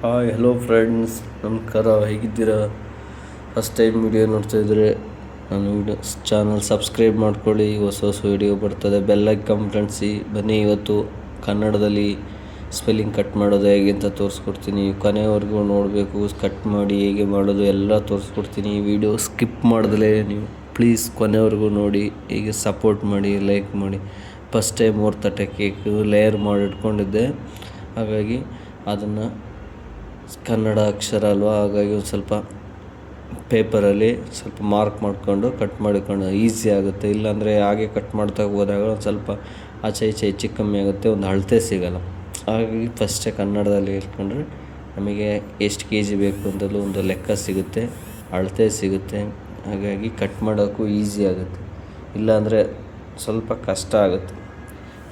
Hi hello friends, ನಮಸ್ಕಾರ. ಹೇಗಿದ್ದೀರಾ? First time video ನೋಡ್ತಾಯಿದ್ರೆ ನಾನು ಚಾನಲ್ ಸಬ್ಸ್ಕ್ರೈಬ್ ಮಾಡ್ಕೊಳ್ಳಿ. ಹೊಸ ವಿಡಿಯೋ ಬರ್ತದೆ. ಬೆಲ್ಲೈಕನ್ ಫ್ರೆಂಡ್ಸಿ. ಬನ್ನಿ, ಇವತ್ತು ಕನ್ನಡದಲ್ಲಿ ಸ್ಪೆಲ್ಲಿಂಗ್ ಕಟ್ ಮಾಡೋದು ಹೇಗೆ ಅಂತ ತೋರಿಸ್ಕೊಡ್ತೀನಿ. ಕೊನೆವರೆಗೂ ನೋಡಬೇಕು. ಕಟ್ ಮಾಡಿ ಹೇಗೆ ಮಾಡೋದು ಎಲ್ಲ ತೋರಿಸ್ಕೊಡ್ತೀನಿ. ಈ ವಿಡಿಯೋ ಸ್ಕಿಪ್ ಮಾಡಿದ್ರೆ ನೀವು ಪ್ಲೀಸ್ ಕೊನೆವರೆಗೂ ನೋಡಿ. ಹೀಗೆ ಸಪೋರ್ಟ್ ಮಾಡಿ, ಲೈಕ್ ಮಾಡಿ. ಫಸ್ಟ್ ಟೈಮ್ 30 ಕೇಕ್ ಲೇಯರ್ ಮಾಡಿ ಇಟ್ಕೊಂಡಿದ್ದೆ, ಹಾಗಾಗಿ ಅದನ್ನು ಕನ್ನಡ ಅಕ್ಷರ ಅಲ್ವಾ, ಹಾಗಾಗಿ ಒಂದು ಸ್ವಲ್ಪ ಪೇಪರಲ್ಲಿ ಸ್ವಲ್ಪ ಮಾರ್ಕ್ ಮಾಡಿಕೊಂಡು ಕಟ್ ಮಾಡಿಕೊಂಡು ಈಸಿ ಆಗುತ್ತೆ. ಇಲ್ಲಾಂದರೆ ಹಾಗೆ ಕಟ್ ಮಾಡ್ತಾ ಹೋದಾಗ ಒಂದು ಸ್ವಲ್ಪ ಆಚೆ ಈಚೆ ಹೆಚ್ಚು ಕಮ್ಮಿ ಆಗುತ್ತೆ, ಒಂದು ಅಳತೆ ಸಿಗೋಲ್ಲ. ಹಾಗಾಗಿ ಫಸ್ಟೇ ಕನ್ನಡದಲ್ಲಿ ಇಟ್ಕೊಂಡ್ರೆ ನಮಗೆ ಎಷ್ಟು ಕೆ ಜಿ ಬೇಕು ಅಂತಲೂ ಒಂದು ಲೆಕ್ಕ ಸಿಗುತ್ತೆ, ಅಳತೆ ಸಿಗುತ್ತೆ. ಹಾಗಾಗಿ ಕಟ್ ಮಾಡೋಕ್ಕೂ ಈಸಿ ಆಗುತ್ತೆ. ಇಲ್ಲಾಂದರೆ ಸ್ವಲ್ಪ ಕಷ್ಟ ಆಗುತ್ತೆ.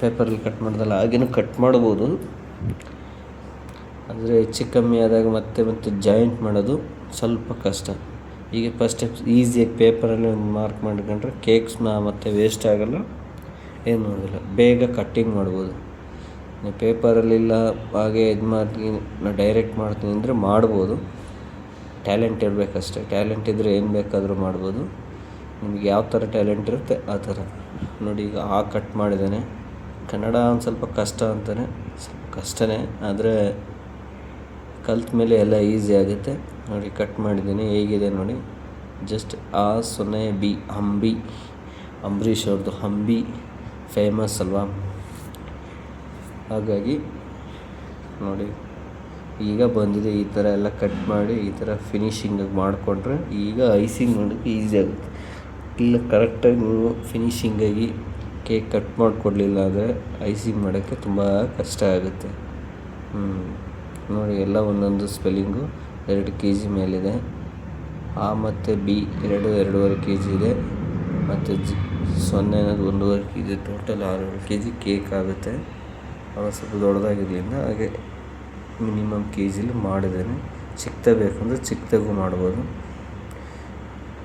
ಪೇಪರಲ್ಲಿ ಕಟ್ ಮಾಡಿದಲ್ಲ ಹಾಗೇನೂ ಕಟ್ ಮಾಡ್ಬೋದು, ಆದರೆ ಹೆಚ್ಚು ಕಮ್ಮಿ ಆದಾಗ ಮತ್ತೆ ಜಾಯಿಂಟ್ ಮಾಡೋದು ಸ್ವಲ್ಪ ಕಷ್ಟ. ಈಗ ಫಸ್ಟ್ ಈಸಿಯಾಗಿ ಪೇಪರಲ್ಲಿ ಒಂದು ಮಾರ್ಕ್ ಮಾಡ್ಕೊಂಡ್ರೆ ಕೇಕ್ಸ್ನ ಮತ್ತು ವೇಸ್ಟ್ ಆಗೋಲ್ಲ, ಏನು ಆಗೋಲ್ಲ. ಬೇಗ ಕಟ್ಟಿಂಗ್ ಮಾಡ್ಬೋದು. ನೀವು ಪೇಪರಲ್ಲಿಲ್ಲ ಹಾಗೆ ಇದು ಮಾಡಿ ನಾನು ಡೈರೆಕ್ಟ್ ಮಾಡ್ತೀನಿ ಅಂದರೆ ಮಾಡ್ಬೋದು. ಟ್ಯಾಲೆಂಟ್ ಇರಬೇಕಷ್ಟೆ. ಟ್ಯಾಲೆಂಟ್ ಇದ್ದರೆ ಏನು ಬೇಕಾದರೂ ಮಾಡ್ಬೋದು. ನಿಮಗೆ ಯಾವ ಥರ ಟ್ಯಾಲೆಂಟ್ ಇರುತ್ತೆ ಆ ಥರ. ನೋಡಿ, ಈಗ ಕಟ್ ಮಾಡಿದ್ದಾನೆ. ಕನ್ನಡ ಒಂದು ಸ್ವಲ್ಪ ಕಷ್ಟ ಅಂತಾನೆ, ಸ್ವಲ್ಪ ಕಷ್ಟನೇ, ಆದರೆ ಕಲ್ತ ಮೇಲೆ ಎಲ್ಲ ಈಸಿ ಆಗುತ್ತೆ. ನೋಡಿ, ಕಟ್ ಮಾಡಿದ್ದೀನಿ. ಹೇಗಿದೆ ನೋಡಿ, ಜಸ್ಟ್ ಬಿ ಅಂಬಿ, ಅಂಬರೀಷ್ ಅವ್ರದ್ದು ಅಂಬಿ ಫೇಮಸ್ ಅಲ್ವಾ, ಹಾಗಾಗಿ ನೋಡಿ ಈಗ ಬಂದಿದೆ. ಈ ಥರ ಎಲ್ಲ ಕಟ್ ಮಾಡಿ ಈ ಥರ ಫಿನಿಶಿಂಗಾಗಿ ಮಾಡಿಕೊಂಡ್ರೆ ಈಗ ಐಸಿಂಗ್ ಮಾಡೋಕ್ಕೆ ಈಸಿ ಆಗುತ್ತೆ. ಇಲ್ಲ ಕರೆಕ್ಟಾಗಿ ನೀವು ಫಿನಿಶಿಂಗಾಗಿ ಕೇಕ್ ಕಟ್ ಮಾಡಿಕೊಡ್ಲಿಲ್ಲ ಅಂದರೆ ಐಸಿಂಗ್ ಮಾಡೋಕ್ಕೆ ತುಂಬ ಕಷ್ಟ ಆಗುತ್ತೆ. ನೋಡಿ, ಎಲ್ಲ ಒಂದೊಂದು ಸ್ಪೆಲ್ಲಿಂಗು 2 kg ಮೇಲಿದೆ. ಮತ್ತು ಬಿ 2.5 kg ಇದೆ. ಮತ್ತು 0 ಅನ್ನೋದು 1.5 kg. ಟೋಟಲ್ 6 kg ಕೇಕ್ ಆಗುತ್ತೆ. ಅವಾಗ ಸ್ವಲ್ಪ ದೊಡ್ಡದಾಗಿರಲಿಲ್ಲ, ಹಾಗೆ ಮಿನಿಮಮ್ KGಲಿ ಮಾಡಿದ್ದೇನೆ. ಚಿಕ್ಕದೇ ಬೇಕಂದರೆ ಚಿಕ್ಕದಾಗೂ ಮಾಡ್ಬೋದು.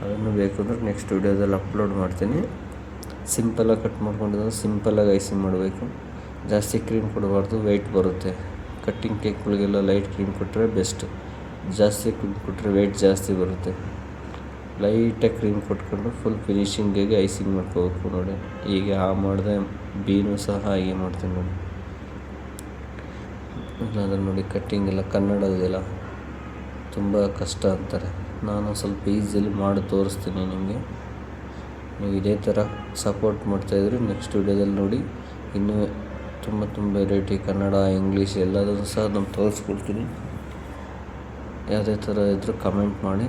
ಅದನ್ನು ಬೇಕಂದ್ರೆ ನೆಕ್ಸ್ಟ್ ವಿಡಿಯೋದಲ್ಲಿ ಅಪ್ಲೋಡ್ ಮಾಡ್ತೀನಿ. ಸಿಂಪಲಾಗಿ ಕಟ್ ಮಾಡ್ಕೊಂಡಿದ್ದು ಸಿಂಪಲಾಗಿ ಐಸಿಂಗ್ ಮಾಡಬೇಕು. ಜಾಸ್ತಿ ಕ್ರೀಮ್ ಕೊಡಬಾರ್ದು, ವೆಯ್ಟ್ ಬರುತ್ತೆ. ಕಟ್ಟಿಂಗ್ ಕೇಕ್ಗಳಿಗೆಲ್ಲ ಲೈಟ್ ಕ್ರೀಮ್ ಕೊಟ್ಟರೆ ಬೆಸ್ಟ್. ಜಾಸ್ತಿ ಕ್ರೀಮ್ ಕೊಟ್ಟರೆ ವೆಯ್ಟ್ ಜಾಸ್ತಿ ಬರುತ್ತೆ. ಲೈಟಾಗಿ ಕ್ರೀಮ್ ಕೊಟ್ಕೊಂಡು ಫುಲ್ ಫಿನಿಶಿಂಗಿಗೆ ಐಸಿಂಗ್ ಮಾಡ್ಕೋಬೇಕು. ನೋಡಿ, ಹೀಗೆ ಮಾಡಿದೆ. ಬೀನೂ ಸಹ ಹೀಗೆ ಮಾಡ್ತೀನಿ ನೋಡಿ. ಇಲ್ಲಾಂದರೆ ನೋಡಿ, ಕಟ್ಟಿಂಗ್ ಎಲ್ಲ ಕನ್ನಡದೆಲ್ಲ ತುಂಬ ಕಷ್ಟ ಅಂತಾರೆ. ನಾನು ಸ್ವಲ್ಪ ಈಸಿಯಲ್ಲಿ ಮಾಡಿ ತೋರಿಸ್ತೀನಿ ನಿಮಗೆ. ನೀವು ಇದೇ ಥರ ಸಪೋರ್ಟ್ ಮಾಡ್ತಾಯಿದ್ರೆ ನೆಕ್ಸ್ಟ್ ವಿಡಿಯೋದಲ್ಲಿ ನೋಡಿ ಇನ್ನೂ ತುಂಬ ವೆರೈಟಿ ಕನ್ನಡ, ಇಂಗ್ಲೀಷ್ ಎಲ್ಲದನ್ನು ಸಹ ನಾನು ತೋರಿಸ್ಕೊಡ್ತೀನಿ. ಯಾವುದೇ ಥರ ಇದ್ದರೂ ಕಮೆಂಟ್ ಮಾಡಿ,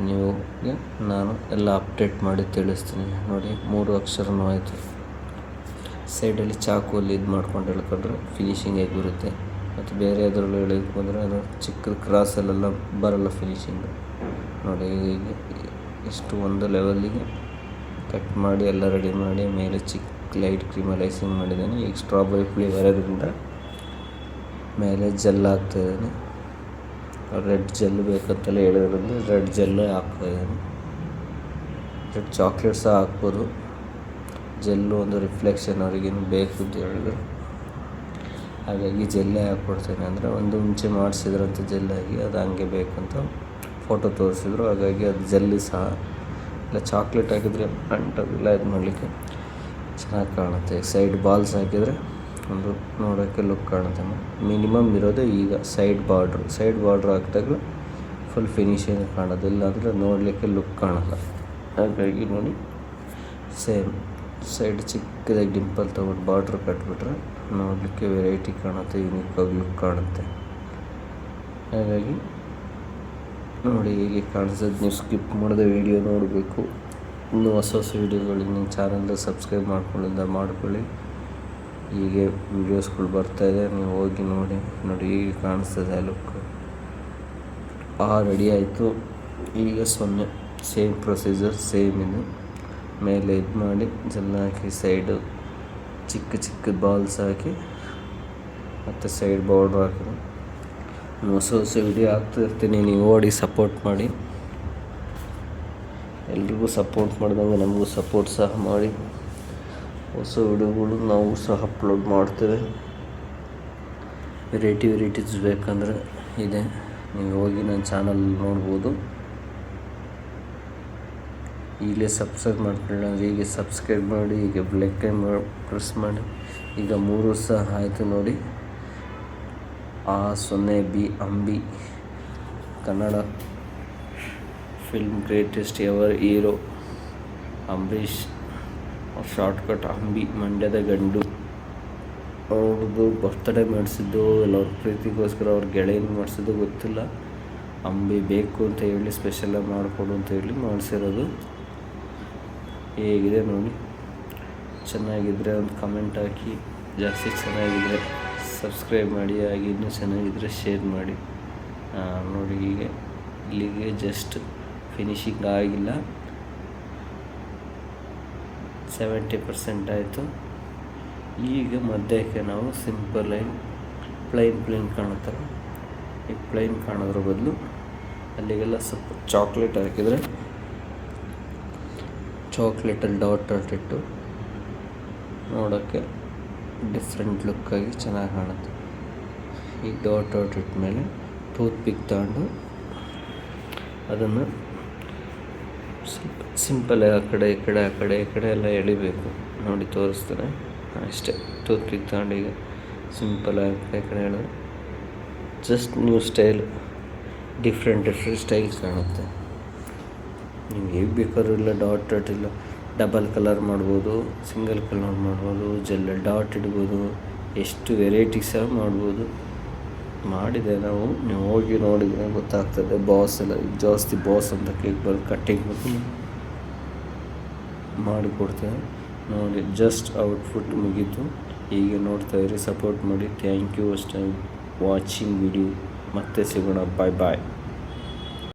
ನೀವು ನಾನು ಎಲ್ಲ ಅಪ್ಡೇಟ್ ಮಾಡಿ ತಿಳಿಸ್ತೀನಿ. ನೋಡಿ, 3 ಅಕ್ಷರನೂ ಆಯಿತು. ಸೈಡಲ್ಲಿ ಚಾಕುವಲ್ಲಿ ಇದು ಮಾಡ್ಕೊಂಡು ಎಳ್ಕೊಂಡ್ರೆ ಫಿನಿಶಿಂಗ್ ಹೇಗೆ ಬರುತ್ತೆ. ಮತ್ತು ಬೇರೆ ಅದರಲ್ಲಿ ಎಳೆದುಕೊಂಡ್ರೆ ಅದು ಚಿಕ್ಕ ಕ್ರಾಸಲ್ಲೆಲ್ಲ ಬರೋಲ್ಲ ಫಿನಿಶಿಂಗು. ನೋಡಿ, ಇಷ್ಟು ಒಂದು ಲೆವೆಲ್ಲಿಗೆ ಕಟ್ ಮಾಡಿ ಎಲ್ಲ ರೆಡಿ ಮಾಡಿ ಮೇಲೆ ಚಿಕ್ಕ ಲೈಟ್ ಕ್ರೀಮಲ್ಲಿ ಐಸಿಂಗ್ ಮಾಡಿದ್ದೇನೆ. ಈಗ ಸ್ಟ್ರಾಬೆರಿ ಫ್ಲೇವರ್ ಇರೋದ್ರಿಂದ ಮೇಲೆ ಜೆಲ್ ಹಾಕ್ತಾಯಿದ್ದೇನೆ. ರೆಡ್ ಜೆಲ್ ಬೇಕಂತಲೇ ಹೇಳಿದ್ರಿಂದ ರೆಡ್ ಜೆಲ್ಲೇ ಹಾಕ್ತಾಯಿದ್ದೇನೆ. ರೆಡ್ ಚಾಕ್ಲೇಟ್ ಸಹ ಹಾಕ್ಬೋದು. ಜೆಲ್ಲು ಒಂದು ರಿಫ್ಲೆಕ್ಷನ್ ಅವ್ರಿಗೇನು ಬೇಕು ಅಂತ ಹೇಳಿದ್ರು, ಹಾಗಾಗಿ ಜೆಲ್ಲೇ ಹಾಕ್ಕೊಡ್ತೇನೆ. ಅಂದರೆ ಒಂದು ಮುಂಚೆ ಮಾಡಿಸಿದ್ರಂತೆ ಜೆಲ್ಲಾಗಿ, ಅದು ಹಂಗೆ ಬೇಕಂತ ಫೋಟೋ ತೋರಿಸಿದ್ರು, ಹಾಗಾಗಿ ಅದು ಜೆಲ್ಲಿ ಸಹ ಇಲ್ಲ. ಚಾಕ್ಲೇಟ್ ಹಾಕಿದರೆ ಅಂಟೋದಿಲ್ಲ, ಇದು ಮಾಡಲಿಕ್ಕೆ ಚೆನ್ನಾಗಿ ಕಾಣುತ್ತೆ. ಸೈಡ್ ಬಾಲ್ಸ್ ಹಾಕಿದರೆ ಒಂದು ನೋಡೋಕ್ಕೆ ಲುಕ್ ಕಾಣುತ್ತೆ. ಮಿನಿಮಮ್ ಇರೋದೇ ಈಗ ಸೈಡ್ ಬಾರ್ಡ್ರ್ ಹಾಕಿದಾಗ ಫುಲ್ ಫಿನಿಶಿಂಗ್ ಕಾಣೋದಿಲ್ಲ, ಅಂದರೆ ನೋಡಲಿಕ್ಕೆ ಲುಕ್ ಕಾಣಲ್ಲ. ಹಾಗಾಗಿ ನೋಡಿ, ಸೇಮ್ ಸೈಡ್ ಚಿಕ್ಕದಾಗಿ ಡಿಂಪಲ್ ತೊಗೊಂಡು ಬಾರ್ಡ್ರ್ ಕಟ್ಬಿಟ್ರೆ ನೋಡಲಿಕ್ಕೆ ವೆರೈಟಿ ಕಾಣುತ್ತೆ, ಯೂನಿಕಾಗಿ ಲುಕ್ ಕಾಣುತ್ತೆ. ಹಾಗಾಗಿ ನೋಡಿ, ಹೀಗೆ ಕಾಣಿಸೋದು. ನೀವು ಸ್ಕಿಪ್ ಮಾಡಿದ ವೀಡಿಯೋ ನೋಡಬೇಕು. ಇನ್ನೂ ಹೊಸ ವೀಡಿಯೋಗಳಿಗೆ ನಿಮ್ಮ ಚಾನಲ್ನ ಸಬ್ಸ್ಕ್ರೈಬ್ ಮಾಡ್ಕೊಳ್ಳಿ. ಹೀಗೆ ವೀಡಿಯೋಸ್ಗಳು ಬರ್ತಾಯಿದೆ, ನೀವು ಹೋಗಿ ನೋಡಿ. ಹೀಗೆ ಕಾಣಿಸ್ತದೆ ಲುಕ್. ರೆಡಿ ಆಯಿತು. ಈಗ 0 ಸೇಮ್ ಪ್ರೊಸೀಜರ್, ಸೇಮ್ ಇದು. ಮೇಲೆ ಇದು ಮಾಡಿ ಜೆಲ್ ಹಾಕಿ ಸೈಡು ಚಿಕ್ಕ ಬಾಲ್ಸ್ ಹಾಕಿ ಮತ್ತು ಸೈಡ್ ಬಾರ್ಡ್ರ್ ಹಾಕಿ ಹೊಸ ವಿಡಿಯೋ ಹಾಕ್ತಿರ್ತೀನಿ. ನೀವು ಓಡಿ ಸಪೋರ್ಟ್ ಮಾಡಿ. ಎಲ್ರಿಗೂ ಸಪೋರ್ಟ್ ಮಾಡಿದಂಗೆ ನಮಗೂ ಸಪೋರ್ಟ್ ಸಹ ಮಾಡಿ. ಹೊಸ ವಿಡಿಯೋಗಳು ನಾವು ಸಹ ಅಪ್ಲೋಡ್ ಮಾಡ್ತೇವೆ. ವೆರೈಟೀಸ್ ಬೇಕಂದ್ರೆ ಇದೆ, ನೀವು ಹೋಗಿ ನನ್ನ ಚಾನಲ್ ನೋಡ್ಬೋದು. ಈಗಲೇ ಸಬ್ಸ್ಕ್ರೈಬ್ ಮಾಡ್ಕೊಳ್ಳಿ ಅಂದರೆ ಈಗ ಸಬ್ಸ್ಕ್ರೈಬ್ ಮಾಡಿ, ಈಗ ಬೆಲ್ಲೈಕನ್ ಪ್ರೆಸ್ ಮಾಡಿ. ಈಗ 3 ವರ್ಷ ಆಯಿತು ನೋಡಿ. A0B Ambi Kannada film greatest ever hero Ambareesh, shortcut Ambi ಮಂಡ್ಯದ ಗಂಡು. ಅವ್ರದ್ದು ಬರ್ತ್ಡೇ ಮಾಡಿಸಿದ್ದು ಎಲ್ಲರ ಪ್ರೀತಿಗೋಸ್ಕರ ಅವ್ರ ಗೆಳೆಯನ ಮಾಡಿಸಿದ್ದು ಗೊತ್ತಿಲ್ಲ. ಅಂಬಿ ಬೇಕು ಅಂತ ಹೇಳಿ ಸ್ಪೆಷಲಾಗಿ ಮಾಡಿಕೊಡು ಅಂತ ಹೇಳಿ ಮಾಡಿಸಿರೋದು. ಹೇಗಿದೆ ನೋಡಿ, ಚೆನ್ನಾಗಿದ್ದರೆ ಒಂದು ಕಮೆಂಟ್ ಹಾಕಿ, ಜಾಸ್ತಿ ಚೆನ್ನಾಗಿದ್ದರೆ ಸಬ್ಸ್ಕ್ರೈಬ್ ಮಾಡಿ, ಹಾಗೆ ಇನ್ನೂ ಚೆನ್ನಾಗಿದ್ದರೆ ಶೇರ್ ಮಾಡಿ. ನೋಡಿ ಇಲ್ಲಿಗೆ ಜಸ್ಟ್ ಫಿನಿಶಿಂಗ್ ಆಗಿಲ್ಲ, 70% ಆಯಿತು. ಈಗ ಮಧ್ಯಕ್ಕೆ ನಾವು ಸಿಂಪಲಾಗಿ ಪ್ಲೈನ್ ಕಾಣುತ್ತಲ್ಲ, ಈ ಪ್ಲೈನ್ ಕಾಣೋದ್ರ ಬದಲು ಅಲ್ಲಿಗೆಲ್ಲ ಸ್ವಲ್ಪ ಚಾಕ್ಲೇಟ್ ಹಾಕಿದರೆ ಚಾಕ್ಲೇಟಲ್ಲಿ ಡಾಟ್ ಇಟ್ಟು ನೋಡೋಕ್ಕೆ ಡಿಫ್ರೆಂಟ್ ಲುಕ್ಕಾಗಿ ಚೆನ್ನಾಗಿ ಕಾಣುತ್ತೆ. ಈ ಡಾಟ್ ಇಟ್ಟ ಮೇಲೆ ಟೂತ್ ಪಿಕ್ ತಗೊಂಡು ಅದನ್ನು ಸ್ವಲ್ಪ ಸಿಂಪಲಾಗಿ ಆ ಕಡೆ ಈ ಕಡೆ ಎಲ್ಲ ಎಳಿಬೇಕು. ನೋಡಿ ತೋರಿಸ್ತಾನೆ ಅಷ್ಟೇ. ಟೂತ್ ಪಿಕ್ ತಗೊಂಡು ಈಗ ಸಿಂಪಲಾಗಿ ಆ ಕಡೆ ಎಳೆದ್ರೆ just new style, different style ಕಾಣುತ್ತೆ. ನಿಮ್ಗೆ ಹೇಗೆ ಬೇಕಾದ್ರೂ ಇಲ್ಲ, ಡಾಟ್ ಇಲ್ಲ, ಡಬಲ್ ಕಲರ್ ಮಾಡ್ಬೋದು, ಸಿಂಗಲ್ ಕಲರ್ ಮಾಡ್ಬೋದು, ಜೆಲ್ ಡಾಟ್ ಇಡ್ಬೋದು, ಎಷ್ಟು ವೆರೈಟೀಸ್ ಮಾಡ್ಬೋದು. ಮಾಡಿದೆ ನಾವು, ನೀವು ಹೋಗಿ ನೋಡಿದರೆ ಗೊತ್ತಾಗ್ತದೆ. ಬಾಸ್ ಎಲ್ಲ ಜಾಸ್ತಿ ಬಾಸ್ ಅಂತ ಕೇಕ್ ಕಟ್ಟಿಂಗ್ ಮಾಡಿಕೊಡ್ತೇವೆ ನೋಡಿ. ಜಸ್ಟ್ ಔಟ್ಫುಟ್ ಮುಗೀತು. ಹೀಗೆ ನೋಡ್ತಾಯಿರಿ, ಸಪೋರ್ಟ್ ಮಾಡಿ. ಥ್ಯಾಂಕ್ ಯು ಅಷ್ಟೇ ವಾಚಿಂಗ್ ವಿಡಿಯೋ. ಮತ್ತೆ ಸಿಗೋಣ, ಬಾಯ್.